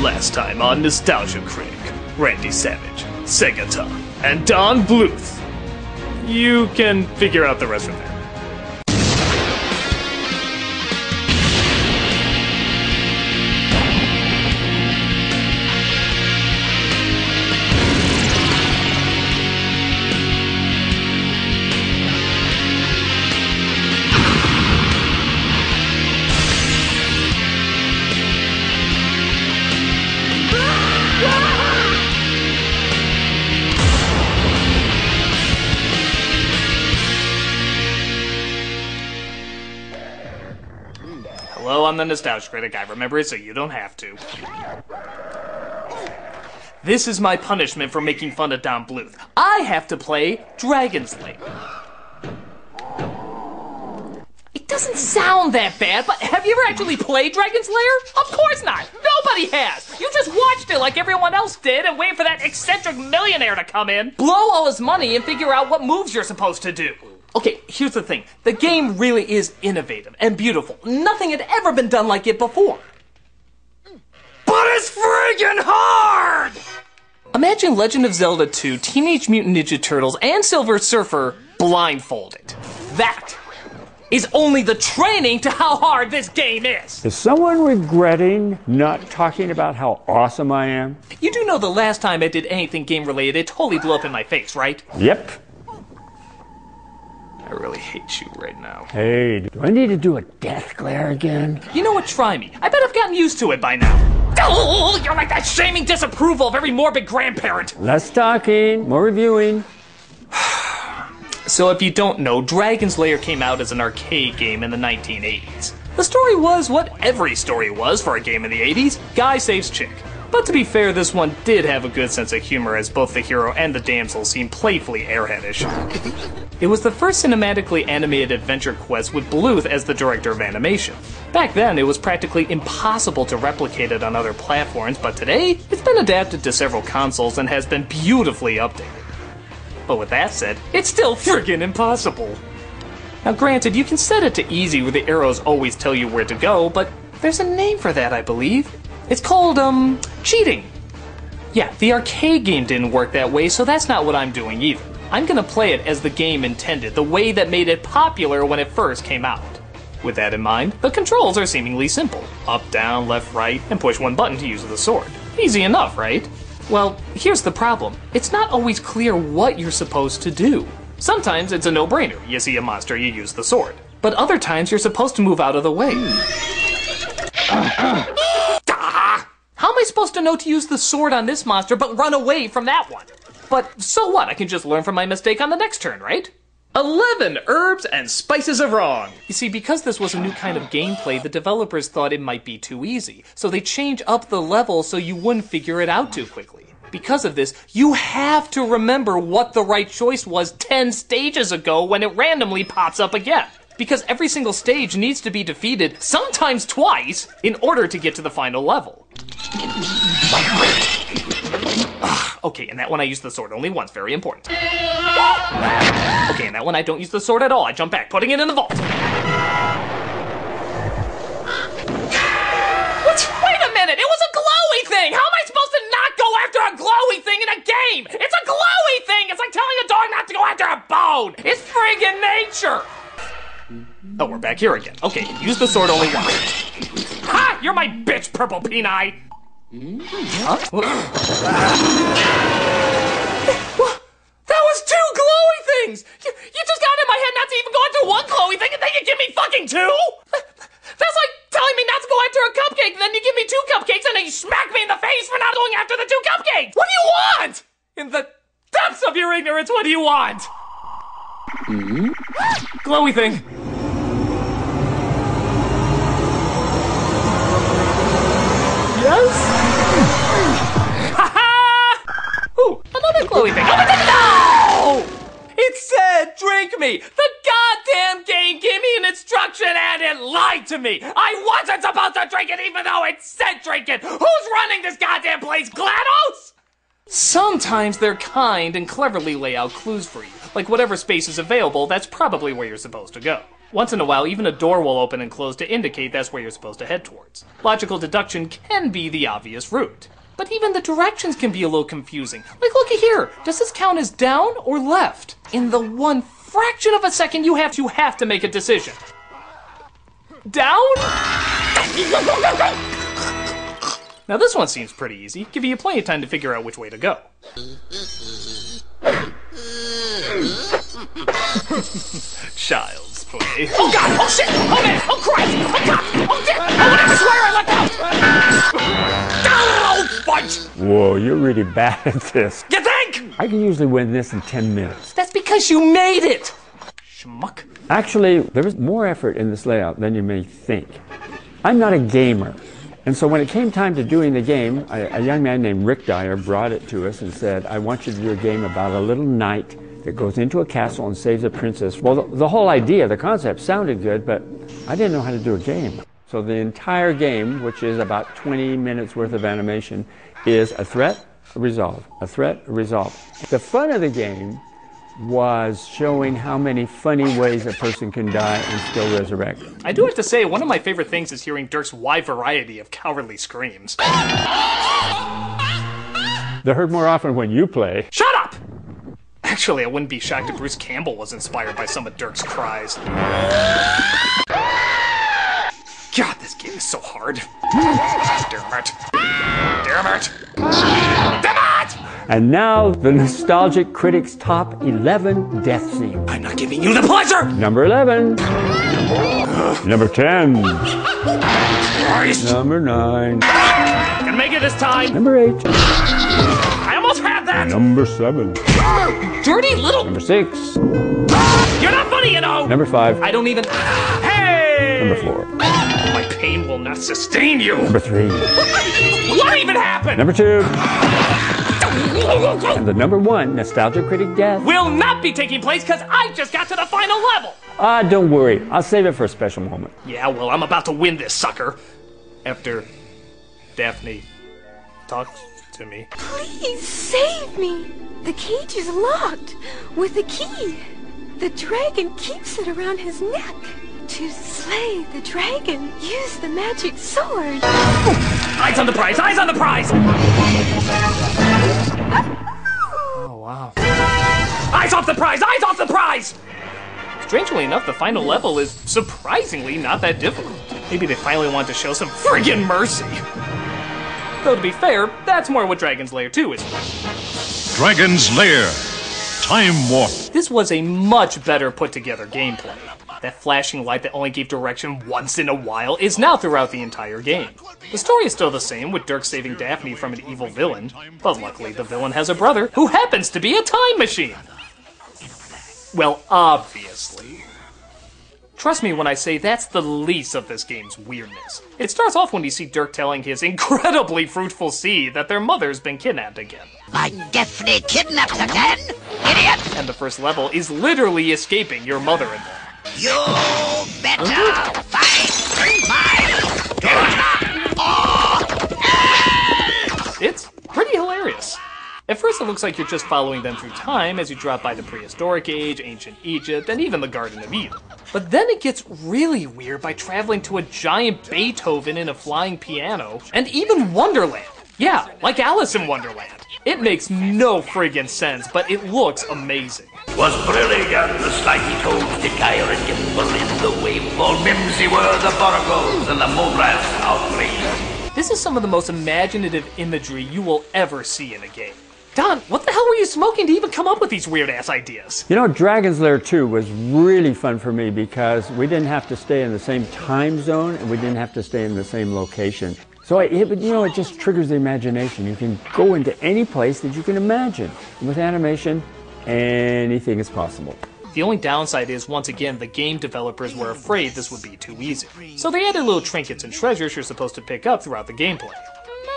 Last time on Nostalgia Critic, Randy Savage, Segata, and Dona Blutha. You can figure out the rest from there. Hello, I'm the Nostalgia Critic. I remember it so you don't have to. This is my punishment for making fun of Dona Blutha. I have to play Dragon's Lair. It doesn't sound that bad, but have you ever actually played Dragon's Lair? Of course not. Nobody has. You just watched it like everyone else did and wait for that eccentric millionaire to come in, blow all his money, and figure out what moves you're supposed to do. Okay, here's the thing. The game really is innovative and beautiful. Nothing had ever been done like it before. But it's friggin' hard! Imagine Legend of Zelda 2, Teenage Mutant Ninja Turtles, and Silver Surfer blindfolded. That is only the training to how hard this game is. Is someone regretting not talking about how awesome I am? You do know the last time I did anything game-related, it totally blew up in my face, right? Yep. I really hate you right now. Hey, do I need to do a death glare again? You know what? Try me. I bet I've gotten used to it by now. Oh, you're like that shaming disapproval of every morbid grandparent. Less talking, more reviewing. So if you don't know, Dragon's Lair came out as an arcade game in the 1980s. The story was what every story was for a game in the 80s. Guy saves chick. But to be fair, this one did have a good sense of humor as both the hero and the damsel seemed playfully airheadish. It was the first cinematically animated adventure quest with Bluth as the director of animation. Back then, it was practically impossible to replicate it on other platforms, but today, it's been adapted to several consoles and has been beautifully updated. But with that said, it's still friggin' impossible. Now granted, you can set it to easy where the arrows always tell you where to go, but there's a name for that, I believe. It's called, cheating. Yeah, the arcade game didn't work that way, so that's not what I'm doing either. I'm gonna play it as the game intended, the way that made it popular when it first came out. With that in mind, the controls are seemingly simple. Up, down, left, right, and push one button to use the sword. Easy enough, right? Well, here's the problem. It's not always clear what you're supposed to do. Sometimes it's a no-brainer. You see a monster, you use the sword. But other times you're supposed to move out of the way. How am I supposed to know to use the sword on this monster but run away from that one? But so what? I can just learn from my mistake on the next turn, right? 11 herbs and spices of wrong. You see, because this was a new kind of gameplay, the developers thought it might be too easy. So they changed up the level so you wouldn't figure it out too quickly. Because of this, you have to remember what the right choice was 10 stages ago when it randomly pops up again. Because every single stage needs to be defeated, sometimes twice, in order to get to the final level. Okay, and that one I use the sword only once, very important. Okay, and that one I don't use the sword at all, I jump back, putting it in the vault. What? Wait a minute, it was a glowy thing! How am I supposed to not go after a glowy thing in a game? It's a glowy thing! It's like telling a dog not to go after a bone! It's friggin' nature! Oh, we're back here again. Okay, use the sword only once. Ha! You're my bitch, Purple Peni! Huh? That was 2 glowy things! You just got in my head not to even go after one glowy thing and then you give me fucking 2? That's like telling me not to go after a cupcake and then you give me 2 cupcakes and then you smack me in the face for not going after the 2 cupcakes! What do you want? In the depths of your ignorance, what do you want? Glowy thing. Yes? Ha-ha! Ooh, another glowy thing. Oh, no! It said, drink me! The goddamn game gave me an instruction and it lied to me! I wasn't supposed to drink it even though it said drink it! Who's running this goddamn place, GLaDOS? Sometimes they're kind and cleverly lay out clues for you. Like whatever space is available, that's probably where you're supposed to go. Once in a while, even a door will open and close to indicate that's where you're supposed to head towards. Logical deduction can be the obvious route. But even the directions can be a little confusing. Like, looky here. Does this count as down or left? In the one fraction of a second you have to make a decision. Down? Now this one seems pretty easy, giving you plenty of time to figure out which way to go. Child's play. Oh god! Oh shit! Oh man! Oh Christ! Oh god! Oh shit! I swear I let out! Oh fudge! Whoa, you're really bad at this. You think? I can usually win this in 10 minutes. That's because you made it! Schmuck. Actually, there was more effort in this layout than you may think. I'm not a gamer. And so when it came time to doing the game, a young man named Rick Dyer brought it to us and said, I want you to do a game about a little knight that goes into a castle and saves a princess. Well, the whole idea, the concept sounded good, but I didn't know how to do a game. So the entire game, which is about 20 minutes worth of animation, is a threat, a resolve, a threat, a resolve. The fun of the game was showing how many funny ways a person can die and still resurrect. I do have to say, one of my favorite things is hearing Dirk's wide variety of cowardly screams. They're heard more often when you play. Shut up! Actually, I wouldn't be shocked if Bruce Campbell was inspired by some of Dirk's cries. God, this game is so hard. Damn it. Damn it. Damn it! And now, the nostalgic Critic's top 11 death scenes. I'm not giving you the pleasure! Number 11. Number 10. Christ. Number 9. Can make it this time. Number 8. I almost had that! Number 7. Dirty little... Number 6. You're not funny, you know! Number 5. I don't even... Hey! Number 4. My pain will not sustain you! Number 3. What even happened? Number 2. And the number 1 nostalgic Critic death will not be taking place because I just got to the final level! Don't worry. I'll save it for a special moment. Yeah, well, I'm about to win this sucker. After Daphne talks to me. Please save me! The cage is locked with a key. The dragon keeps it around his neck. To slay the dragon, use the magic sword. Eyes on the prize! Eyes on the prize! Oh, wow. Eyes off the prize! Eyes off the prize! Strangely enough, the final level is surprisingly not that difficult. Maybe they finally want to show some friggin' mercy. Though to be fair, that's more what Dragon's Lair 2 is. Dragon's Lair. Time Warp. This was a much better put together gameplay. That flashing light that only gave direction once in a while is now throughout the entire game. The story is still the same, with Dirk saving Daphne from an evil villain, but luckily the villain has a brother who happens to be a time machine. Well, obviously. Trust me when I say that's the least of this game's weirdness. It starts off when you see Dirk telling his incredibly fruitful seed that their mother's been kidnapped again. My Daphne kidnapped again? Idiot! And the first level is literally escaping your mother-in-law. You better fight my daughter or else! It's pretty hilarious. At first it looks like you're just following them through time as you drop by the prehistoric age, ancient Egypt, and even the Garden of Eden. But then it gets really weird by traveling to a giant Beethoven in a flying piano, and even Wonderland. Yeah, like Alice in Wonderland. It makes no friggin' sense, but it looks amazing. Was brilliant, the slimy toads did gyre and gimble in the wavefall. Mimsy were the borgos and the moonras outraged. This is some of the most imaginative imagery you will ever see in a game. Don, what the hell were you smoking to even come up with these weird-ass ideas? You know, Dragon's Lair 2 was really fun for me because we didn't have to stay in the same time zone and we didn't have to stay in the same location. So, it just triggers the imagination. You can go into any place that you can imagine. And with animation, anything is possible. The only downside is, once again, the game developers were afraid this would be too easy. So they added little trinkets and treasures you're supposed to pick up throughout the gameplay.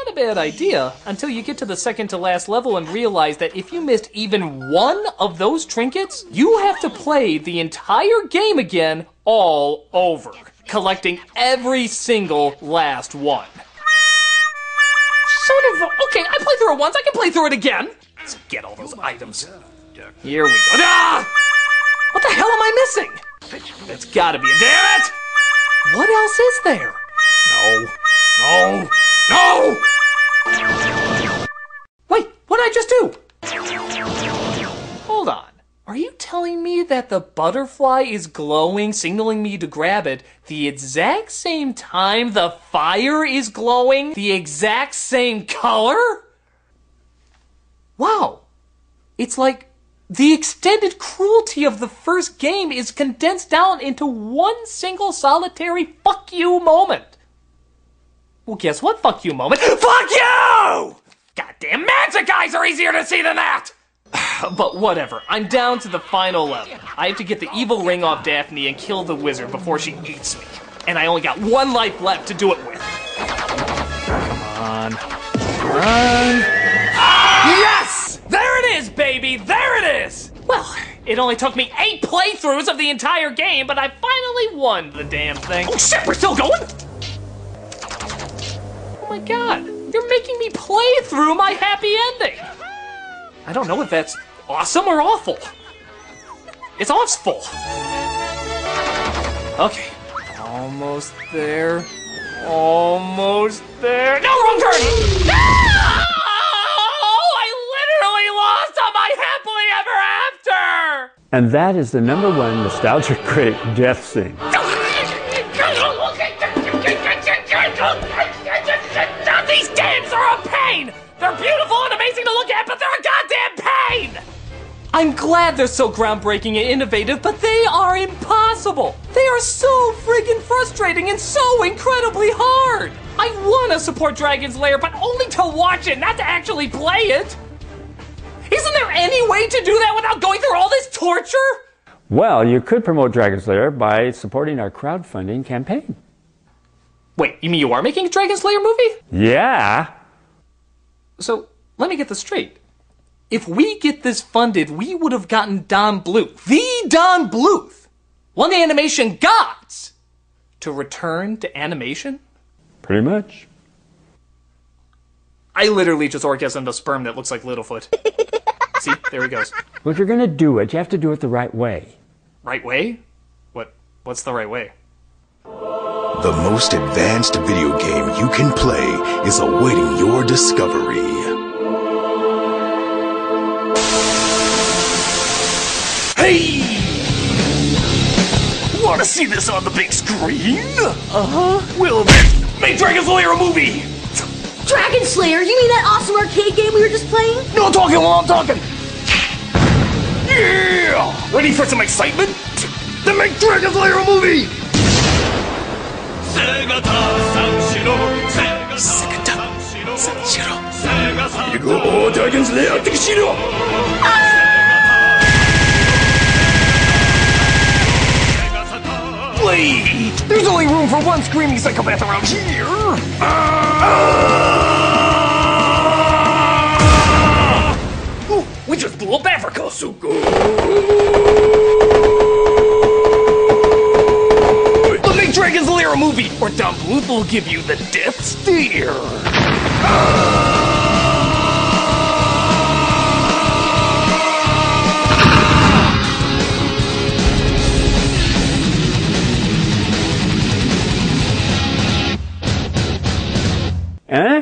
Not a bad idea, until you get to the second to last level and realize that if you missed even one of those trinkets, you have to play the entire game again all over, collecting every single last one. Sort of, okay, I played through it once, I can play through it again. Let's get all those items. Here we go. Ah! What the hell am I missing? That's gotta be it. Damn it! What else is there? No. No. No! Wait, what did I just do? Hold on. Are you telling me that the butterfly is glowing, signaling me to grab it, the exact same time the fire is glowing, the exact same color? Wow. It's like the extended cruelty of the first game is condensed down into one single solitary fuck you moment. Well, guess what fuck you moment? Fuck you! Goddamn magic eyes are easier to see than that! But whatever, I'm down to the final level. I have to get the evil ring off Daphne and kill the wizard before she eats me. And I only got one life left to do it with. Come on. Come on. Yes! There it is, baby! There it is! Well, it only took me 8 playthroughs of the entire game, but I finally won the damn thing. Oh shit, we're still going? Oh my god, you're making me play through my happy ending. I don't know if that's awesome or awful. It's awful. Okay, almost there. Almost there. No, wrong turn! No! I literally lost on my happily ever after! And that is the #1 Nostalgia Critic death scene. These games are a pain! They're beautiful and amazing to look at, but they're a goddamn pain! I'm glad they're so groundbreaking and innovative, but they are impossible! They are so friggin' frustrating and so incredibly hard! I wanna support Dragon's Lair, but only to watch it, not to actually play it! Isn't there any way to do that without going through all this torture? Well, you could promote Dragon's Lair by supporting our crowdfunding campaign. Wait, you mean you are making a Dragon's Lair movie? Yeah. So, let me get this straight. If we get this funded, we would have gotten Dona Blutha, the Dona Blutha, one of the animation gods, to return to animation? Pretty much. I literally just orgasmed a sperm that looks like Littlefoot. See, there he goes. Well, if you're going to do it, you have to do it the right way. Right way? What's the right way? The most advanced video game you can play is awaiting your discovery. Hey! Want to see this on the big screen? Uh-huh. Well then, make Dragon's Lair a movie! Dragon Slayer? You mean that awesome arcade game we were just playing? No talking while I'm talking! Yeah! Ready for some excitement? Then make Dragon's Lair a movie! Niego, Dragon's Lair, Tekishiro! Wait! There's only room for one screaming psychopath around here! Oh, we just blew up Africa! Suko! But make Dragon's Lair a movie, or Dona Blutha will give you the death stare! Eh?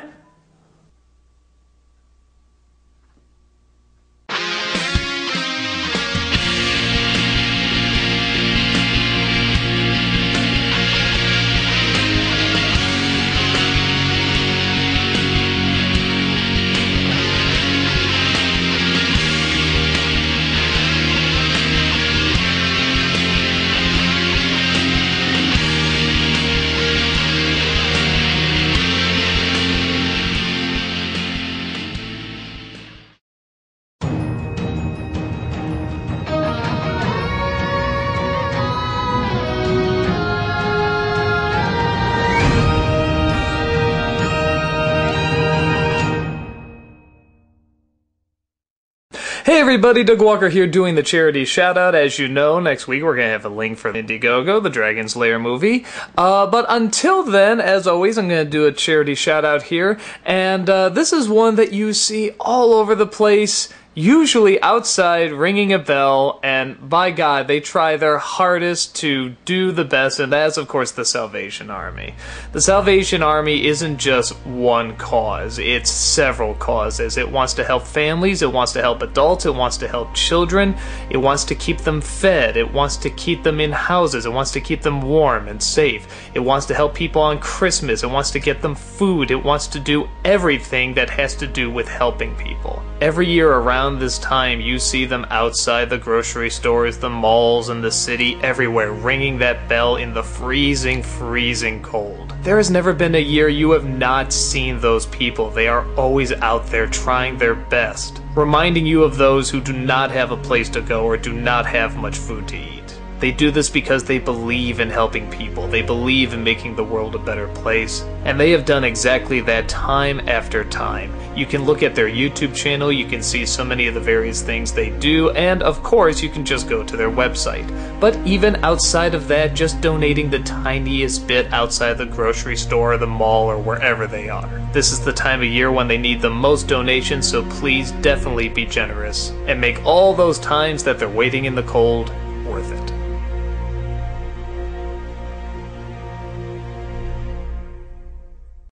Hey everybody, Doug Walker here doing the charity shout-out. As you know, next week we're going to have a link for Indiegogo, the Dragon's Lair movie. But until then, as always, I'm going to do a charity shout-out here. And this is one that you see all over the place usually outside ringing a bell, and by God, they try their hardest to do the best, and that's of course the Salvation Army. The Salvation Army isn't just one cause, it's several causes. It wants to help families, it wants to help adults, it wants to help children, it wants to keep them fed, it wants to keep them in houses, it wants to keep them warm and safe, it wants to help people on Christmas, it wants to get them food, it wants to do everything that has to do with helping people. Every year around this time, you see them outside the grocery stores, the malls, and the city, everywhere, ringing that bell in the freezing, freezing cold. There has never been a year you have not seen those people. They are always out there trying their best, reminding you of those who do not have a place to go or do not have much food to eat. They do this because they believe in helping people, they believe in making the world a better place, and they have done exactly that time after time. You can look at their YouTube channel, you can see so many of the various things they do, and of course you can just go to their website. But even outside of that, just donating the tiniest bit outside the grocery store or the mall or wherever they are. This is the time of year when they need the most donations, so please definitely be generous and make all those times that they're waiting in the cold worth it.